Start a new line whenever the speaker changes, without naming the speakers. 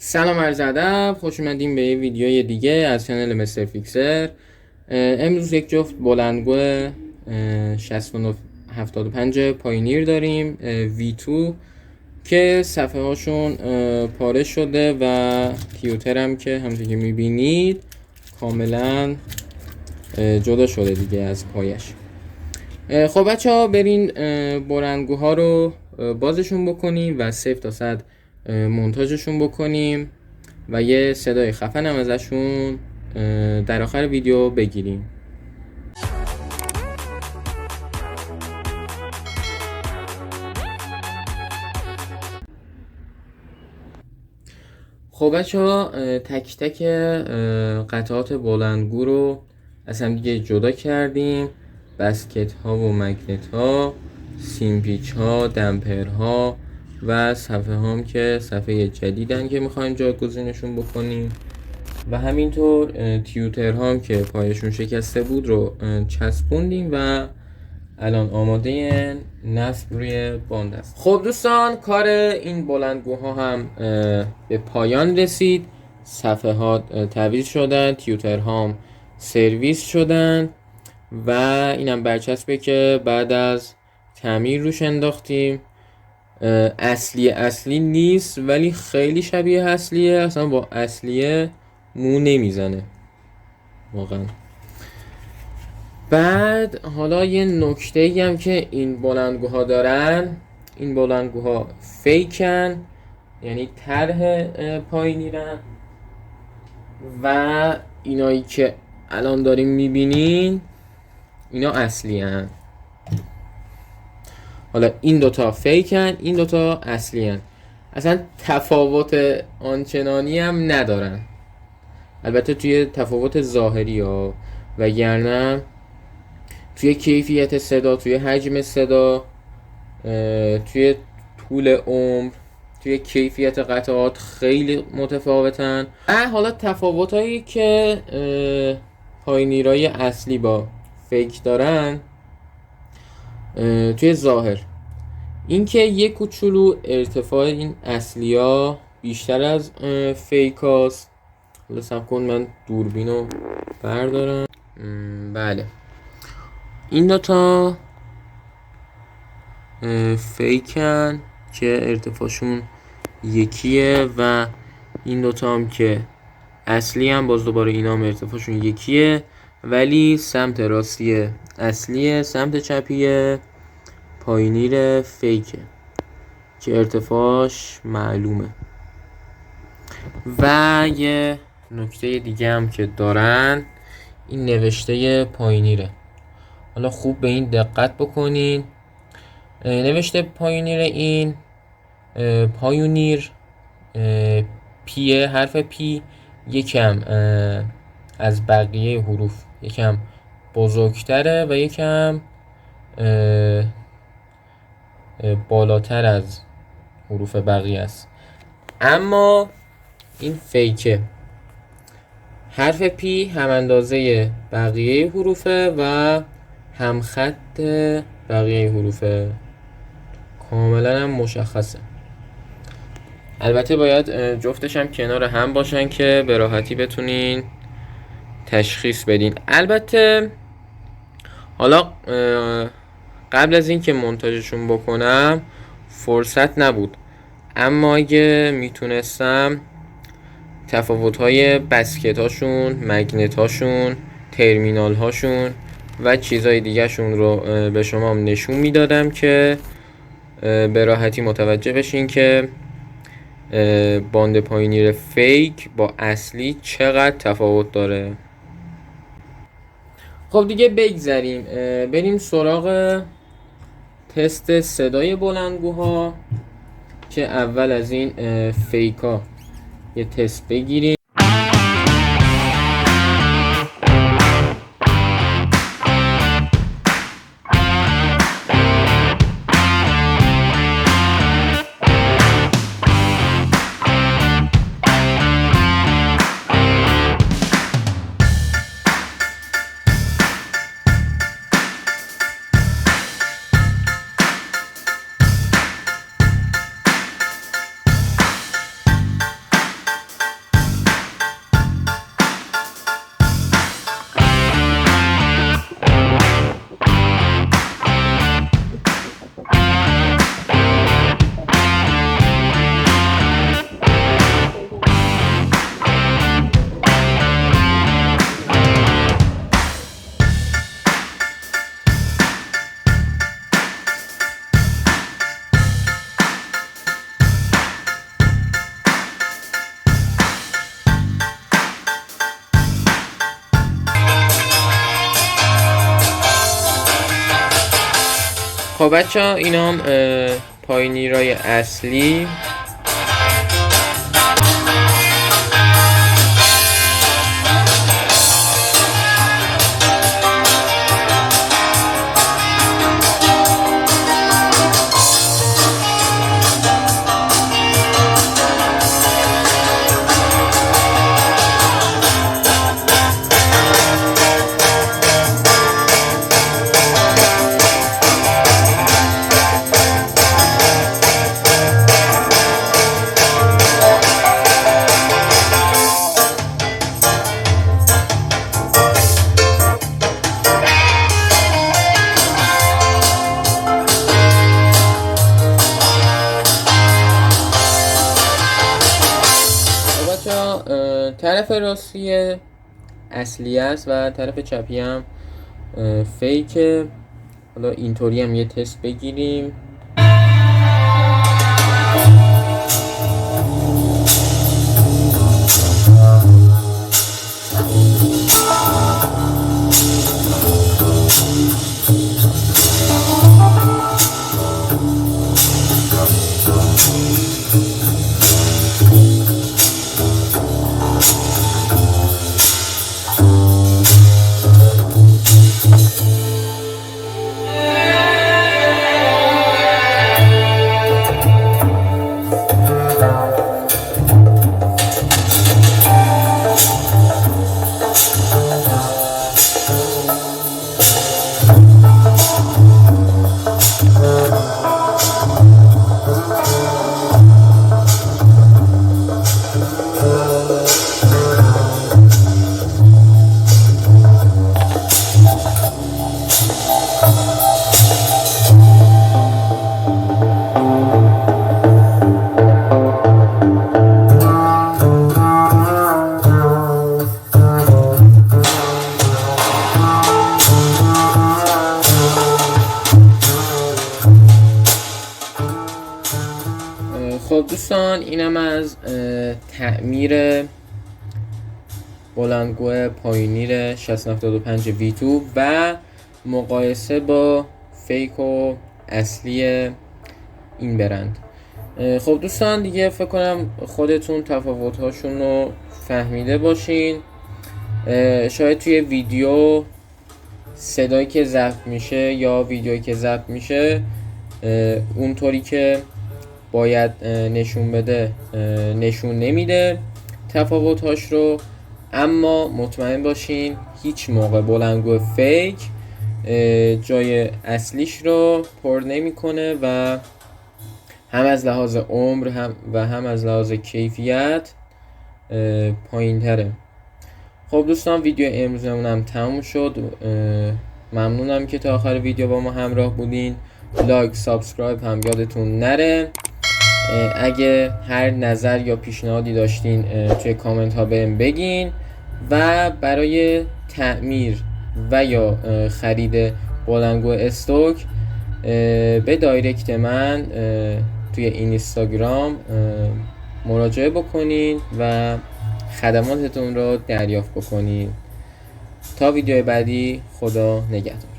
سلام عرض ادب، خوش اومدیم به یه ویدیوی دیگه از کانال مستر فیکسر. امروز یک جفت بلندگو 6975 پاینیر داریم V2 که صفحه هاشون پاره شده و تیوتر هم که همونطور که میبینید کاملا جدا شده دیگه از پایش. خب بچه ها برین بلندگوها رو بازشون بکنیم و 0 تا 100 مونتاژشون بکنیم و یه صدای خفن هم ازشون در آخر ویدیو بگیریم. خب بچه ها تک تک قطعات بلندگو رو از هم دیگه جدا کردیم. بسکت ها و مگنت ها، سیمپیچ ها، دمپر ها و صفحه هم که صفحه جدیدن که میخوایم جایگزینشون بکنیم و همینطور تیوتر هم که پایشون شکسته بود رو چسبوندیم و الان آماده نصب روی باند است. خب دوستان، کار این بلندگوها هم به پایان رسید. صفحه ها تعویض شدن، تیوتر هم سرویس شدن و اینم برچسبه که بعد از تعمیر روش انداختیم. اصلی نیست ولی خیلی شبیه اصلیه، اصلا با اصلیه مو نمیزنه واقعا. بعد حالا یه نکته ای هم که این بلندگوها دارن، این بلندگوها فیکن، یعنی طرح پایینیرن و اینایی که الان داریم میبینین اینا اصلی هن. حالا این دوتا فیکن، این دوتا اصلی هن. اصلا تفاوت آنچنانی هم ندارن، البته توی تفاوت ظاهری ها، وگرنه توی کیفیت صدا، توی حجم صدا، توی طول عمر، توی کیفیت قطعات خیلی متفاوتن. حالا تفاوت هایی که پاینیرای اصلی با فیک دارن توی ظاهر، اینکه یک کوچولو ارتفاع این اصلی ها بیشتر از فیک هاست. حالا سب کن من دوربین رو بردارم. بله، این دوتا فیکن که ارتفاعشون یکیه و این دوتا هم که اصلی هم باز دوباره اینا هم ارتفاعشون یکیه، ولی سمت راستی اصلیه، سمت چپیه پاینیر فیکه که ارتفاعش معلومه. و یه نکته دیگه هم که دارن، این نوشته پاینیره. حالا خوب به این دقت بکنین. نوشته پایونیر این پایونیر پیه، حرف پی یکم از بقیه حروف یکم بزرگتره و یکم بالاتر از حروف بقیه است، اما این فیکه. حرف پی هم اندازه بقیه حروفه و هم خط بقیه حروفه، کاملا هم مشخصه. البته باید جفتش هم کنار هم باشن که به راحتی بتونین تشخیص بدین. البته حالا قبل از این که مونتاژشون بکنم فرصت نبود، اما اگه میتونستم تفاوت‌های بسکت‌هاشون، مگنت‌هاشون، ترمینال‌هاشون و چیزهای دیگه‌شون رو به شما نشون میدادم که به راحتی متوجه بشین که باند پاینیر فیک با اصلی چقدر تفاوت داره. خب دیگه بگذریم، بریم سراغ تست صدای بلندگوها که اول از این فیکا یه تست بگیریم. خب بچه ها اینا هم پایونیرای اصلی. طرف راستی اصلی است و طرف چپی هم فیکه. حالا اینطوری هم یه تست بگیریم. خب دوستان اینم از تعمیر بلندگو پایونیر 6075 V2 و مقایسه با فیک و اصلی این برند. خب دوستان دیگه فکر کنم خودتون تفاوت‌هاشون رو فهمیده باشین. شاید توی ویدیو صدایی که ضبط میشه یا ویدیویی که ضبط میشه اونطوری که باید نشون بده نشون نمیده تفاوت‌هاش رو، اما مطمئن باشین هیچ موقع بلندگو فیک جای اصلیش رو پر نمیکنه و هم از لحاظ عمر هم از لحاظ کیفیت پایین تره. خب دوستان ویدیو امروزمون هم تموم شد. ممنونم که تا آخر ویدیو با ما همراه بودین. لایک سابسکرایب هم یادتون نره. اگه هر نظر یا پیشنهادی داشتین توی کامنت ها بهم بگین و برای تعمیر و یا خرید بلندگو استوک به دایرکت من توی اینستاگرام مراجعه بکنین و خدماتتون رو دریافت بکنین. تا ویدیو بعدی، خدا نگهدار.